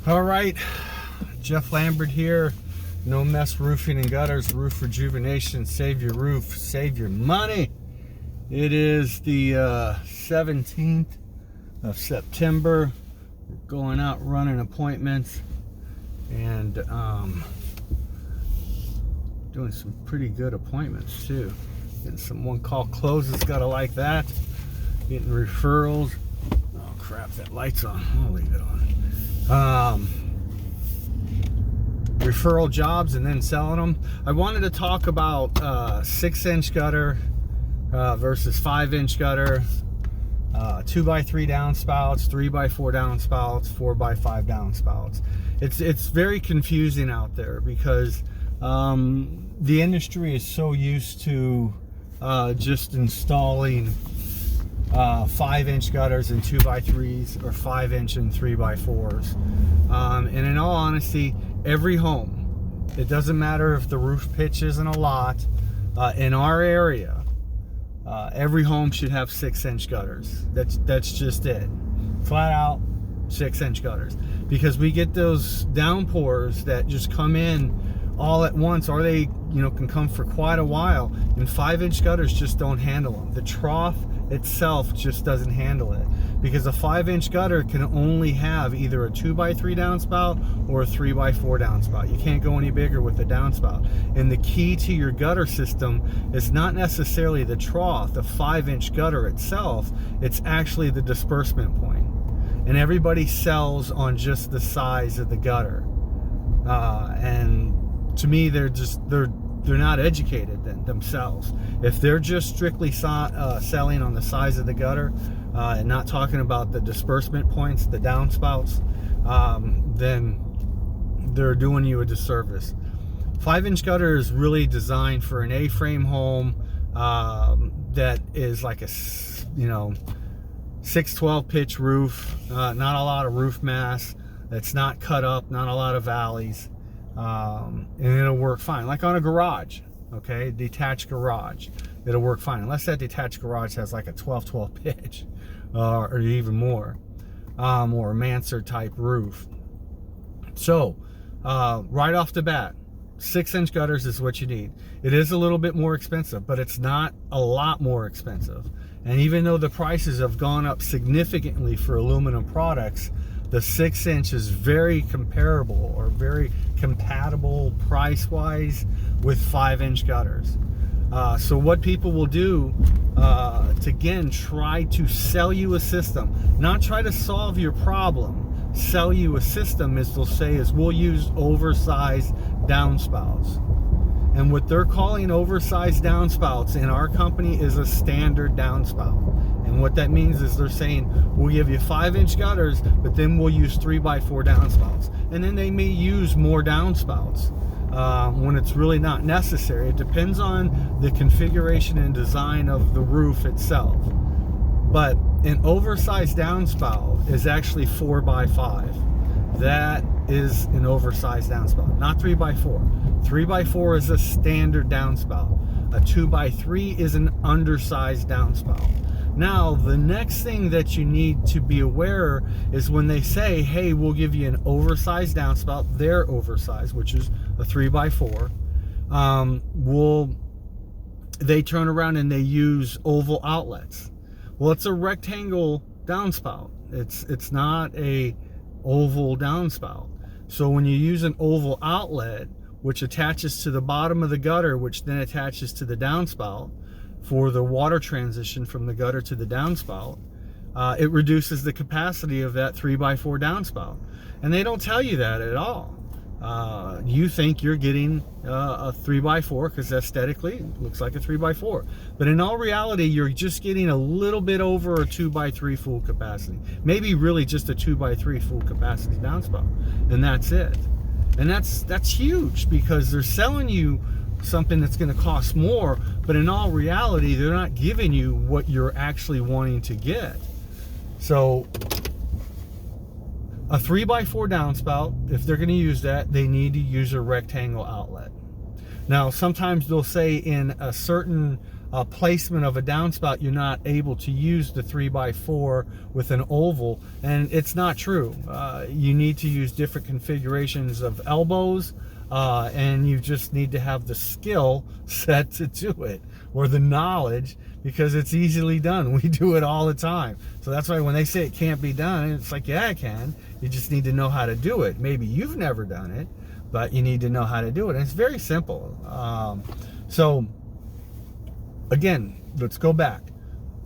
All right, Jeff Lambert here. No Mess Roofing and Gutters, Roof Rejuvenation. Save your roof, save your money. It is the 17th of September. We're going out running appointments and doing some pretty good appointments too. Getting some one-call closes, gotta like that. Getting referrals. Oh crap, that light's on. I'll leave it on. Referral jobs and then selling them. I wanted to talk about 6-inch gutter versus 5-inch gutter, 2x3 downspouts, 3x4 downspouts, 4x5 downspouts. It's very confusing out there because the industry is so used to just installing 5-inch gutters and 2x3s or 5-inch and 3x4s. And in all honesty, every home, it doesn't matter if the roof pitch isn't a lot, in our area, every home should have 6-inch gutters. That's just it. Flat out 6-inch gutters. Because we get those downpours that just come in all at once, or they can come for quite a while, and 5-inch gutters just don't handle them. The trough itself just doesn't handle it, because a 5-inch gutter can only have either a 2x3 downspout or a 3x4 downspout. You can't go any bigger with a downspout. And the key to your gutter system is not necessarily the trough, the 5-inch gutter itself, it's actually the disbursement point. And everybody sells on just the size of the gutter, and to me, they're not educated themselves. If they're just strictly selling on the size of the gutter and not talking about the disbursement points, the downspouts, then they're doing you a disservice. 5-inch gutter is really designed for an A-frame home that is like a 612 pitch roof, not a lot of roof mass. It's not cut up, not a lot of valleys. And it'll work fine, like on a garage, okay, detached garage, it'll work fine, unless that detached garage has like a 12 pitch or even more, or a mansard type roof. So right off the bat, 6-inch gutters is what you need. It is a little bit more expensive, but it's not a lot more expensive. And even though the prices have gone up significantly for aluminum products, the 6-inch is very comparable or very compatible price-wise with 5-inch gutters. So what people will do to again try to sell you a system, not try to solve your problem, sell you a system, is they'll say is we'll use oversized downspouts. And what they're calling oversized downspouts in our company is a standard downspout. And what that means is they're saying, we'll give you 5-inch gutters, but then we'll use 3x4 downspouts. And then they may use more downspouts when it's really not necessary. It depends on the configuration and design of the roof itself. But an oversized downspout is actually 4x5. That is an oversized downspout, not 3x4. 3x4 is a standard downspout. A 2x3 is an undersized downspout. Now, the next thing that you need to be aware is when they say, hey, we'll give you an oversized downspout, they're oversized, which is a 3x4. They turn around and they use oval outlets. Well, it's a rectangle downspout. It's not a oval downspout. So when you use an oval outlet, which attaches to the bottom of the gutter, which then attaches to the downspout for the water transition from the gutter to the downspout, it reduces the capacity of that 3x4 downspout. And they don't tell you that at all. You think you're getting a 3x4 because aesthetically it looks like a 3x4. But in all reality, you're just getting a little bit over a 2x3 full capacity. Maybe really just a 2x3 full capacity downspout. And that's it. And that's huge, because they're selling you something that's going to cost more, but in all reality, they're not giving you what you're actually wanting to get. So a 3x4 downspout, if they're going to use that, they need to use a rectangle outlet. Now, sometimes they'll say in a certain placement of a downspout, you're not able to use the 3x4 with an oval, and it's not true. You need to use different configurations of elbows, and you just need to have the skill set to do it, or the knowledge, because it's easily done. We do it all the time. So that's why when they say it can't be done, it's like, yeah, it can. You just need to know how to do it. Maybe you've never done it, but you need to know how to do it. And it's very simple. So again, let's go back.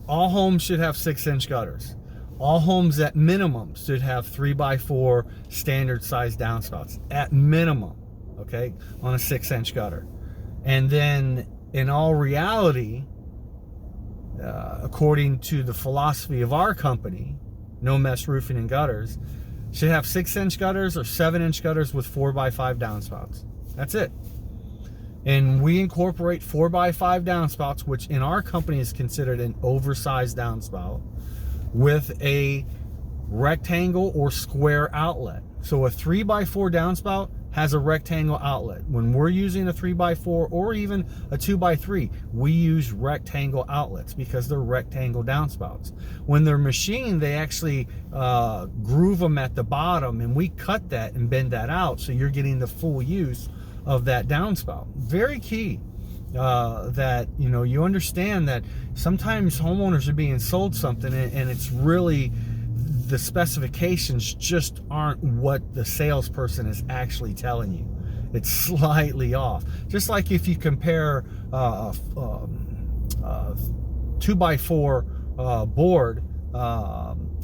All homes should have 6-inch gutters. All homes at minimum should have 3x4 standard size downspouts at minimum, okay, on a 6-inch gutter. And then in all reality, according to the philosophy of our company, No Mess Roofing and Gutters, should have 6-inch gutters or 7-inch gutters with 4x5 downspouts. That's it. And we incorporate 4x5 downspouts, which in our company is considered an oversized downspout, with a rectangle or square outlet. So a 3x4 downspout has a rectangle outlet. When we're using a 3x4 or even a 2x3, we use rectangle outlets because they're rectangle downspouts. When they're machined, they actually groove them at the bottom, and we cut that and bend that out so you're getting the full use of that downspout. Very key that you understand that sometimes homeowners are being sold something and it's really, the specifications just aren't what the salesperson is actually telling you. It's slightly off. Just like if you compare 2x4 board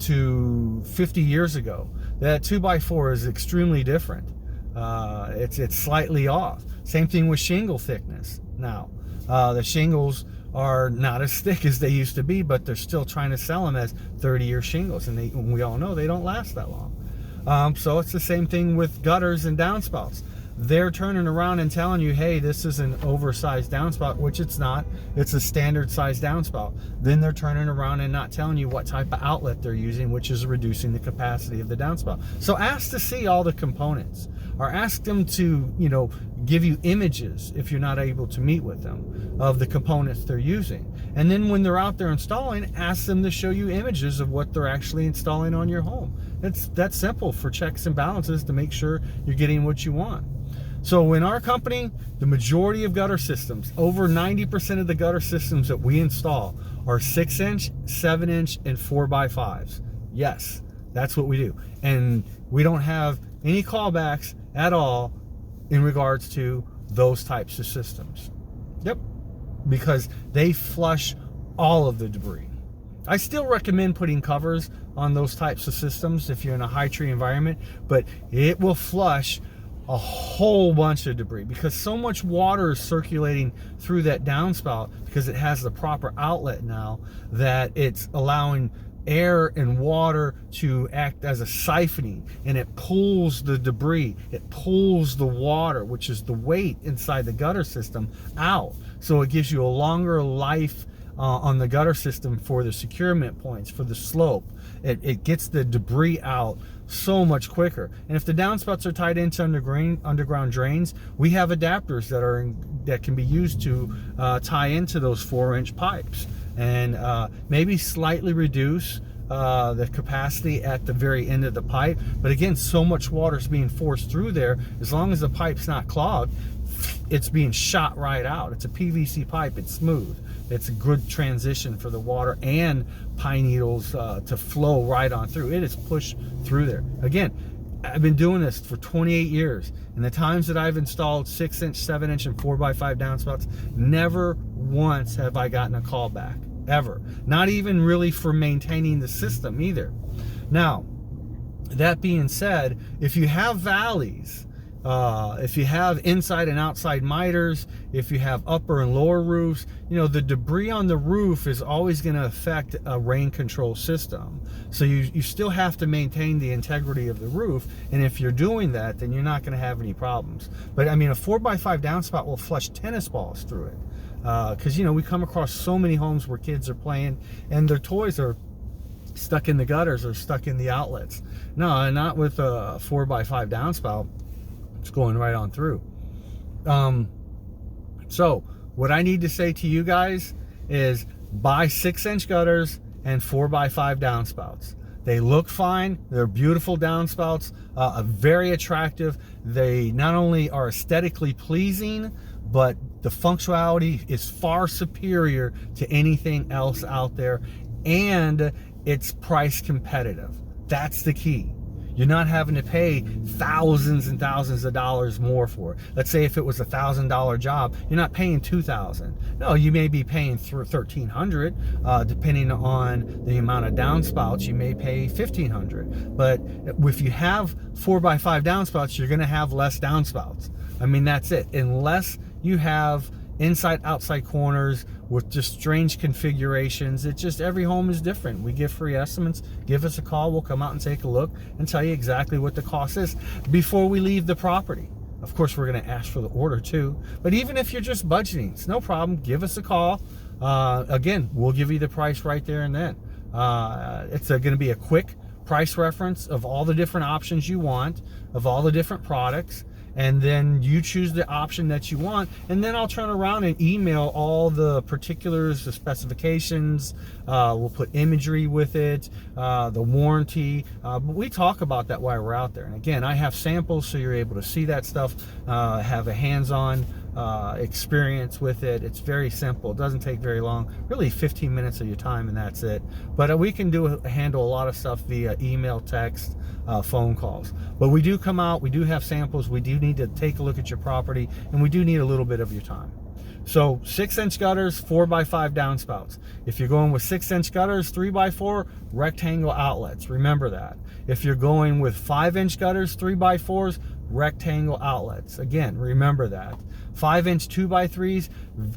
to 50 years ago, that 2x4 is extremely different. It's slightly off. Same thing with shingle thickness. Now, the shingles are not as thick as they used to be, but they're still trying to sell them as 30-year shingles, and we all know they don't last that long. So it's the same thing with gutters and downspouts. They're turning around and telling you, hey, this is an oversized downspout, which it's not. It's a standard size downspout. Then they're turning around and not telling you what type of outlet they're using, which is reducing the capacity of the downspout. So ask to see all the components, or ask them to, give you images if you're not able to meet with them of the components they're using. And then when they're out there installing, ask them to show you images of what they're actually installing on your home. It's that simple for checks and balances to make sure you're getting what you want. So in our company, the majority of gutter systems, over 90% of the gutter systems that we install are 6-inch, 7-inch, and 4x5s. Yes, that's what we do. And we don't have any callbacks at all in regards to those types of systems. Yep, because they flush all of the debris. I still recommend putting covers on those types of systems if you're in a high tree environment, but it will flush a whole bunch of debris because so much water is circulating through that downspout because it has the proper outlet now that it's allowing air and water to act as a siphoning, and it pulls the debris, it pulls the water, which is the weight inside the gutter system, out. So it gives you a longer life on the gutter system for the securement points, for the slope. It gets the debris out so much quicker. And if the downspouts are tied into underground drains, we have adapters that can be used to tie into those 4-inch pipes and maybe slightly reduce the capacity at the very end of the pipe. But again, so much water is being forced through there, as long as the pipe's not clogged, it's being shot right out. It's a PVC pipe, it's smooth. It's a good transition for the water and pine needles to flow right on through. It is pushed through there. Again, I've been doing this for 28 years, and the times that I've installed 6-inch, 7-inch, and 4x5 downspouts, never once have I gotten a call back, ever. Not even really for maintaining the system either. Now, that being said, if you have valleys, if you have inside and outside miters, if you have upper and lower roofs, the debris on the roof is always going to affect a rain control system. So you still have to maintain the integrity of the roof. And if you're doing that, then you're not going to have any problems. But I mean, a 4x5 downspout will flush tennis balls through it. Because, we come across so many homes where kids are playing and their toys are stuck in the gutters or stuck in the outlets. No, not with a 4x5 downspout. It's going right on through. So what I need to say to you guys is buy 6-inch gutters and 4x5 downspouts. They look fine. They're beautiful downspouts, very attractive. They not only are aesthetically pleasing, but the functionality is far superior to anything else out there, and it's price competitive. That's the key. You're not having to pay thousands and thousands of dollars more for it. Let's say if it was $1,000 job, you're not paying $2,000. No, you may be paying $1,300, depending on the amount of downspouts. You may pay $1,500. But if you have 4x5 downspouts, you're going to have less downspouts. I mean, that's it. Unless you have inside outside corners with just strange configurations. It's just every home is different. We give free estimates. Give us a call. We'll come out and take a look and tell you exactly what the cost is before we leave the property. Of course, we're going to ask for the order too, but even if you're just budgeting, it's no problem. Give us a call. Again, we'll give you the price right there and then. It's going to be a quick price reference of all the different options you want, of all the different products, and then you choose the option that you want, and then I'll turn around and email all the particulars, the specifications. We'll put imagery with it, the warranty, but we talk about that while we're out there. And again, I have samples so you're able to see that stuff, have a hands-on experience with it. It's very simple. It doesn't take very long, really 15 minutes of your time, and that's it. But we can handle a lot of stuff via email, text, phone calls. But we do come out, we do have samples, we do need to take a look at your property, and we do need a little bit of your time. So 6-inch gutters, 4x5 downspouts. If you're going with 6-inch gutters, 3x4 rectangle outlets, remember that. If you're going with 5-inch gutters, 3x4s, rectangle outlets, again, remember that. 5-inch 2x3s,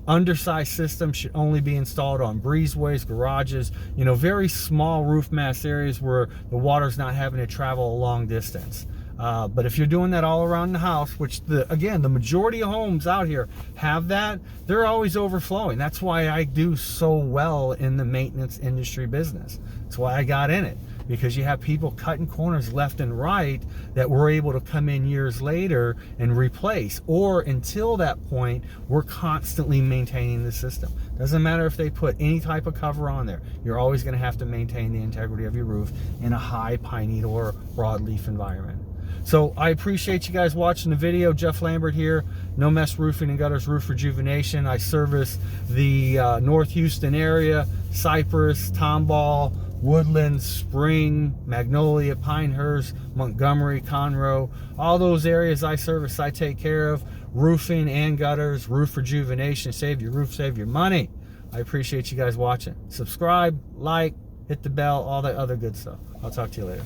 undersized system, should only be installed on breezeways, garages, very small roof mass areas where the water's not having to travel a long distance. But if you're doing that all around the house, which again, the majority of homes out here have that, they're always overflowing. That's why I do so well in the maintenance industry business. That's why I got in it, because you have people cutting corners left and right that we're able to come in years later and replace, or until that point, we're constantly maintaining the system. Doesn't matter if they put any type of cover on there, you're always going to have to maintain the integrity of your roof in a high pine needle or broadleaf environment. So I appreciate you guys watching the video. Jeff Lambert here, No Mess Roofing and Gutters Roof Rejuvenation. I service the North Houston area, Cypress, Tomball, Woodland, Spring, Magnolia, Pinehurst, Montgomery, Conroe. All those areas I service, I take care of. Roofing and gutters, roof rejuvenation. Save your roof, save your money. I appreciate you guys watching. Subscribe, like, hit the bell, all that other good stuff. I'll talk to you later.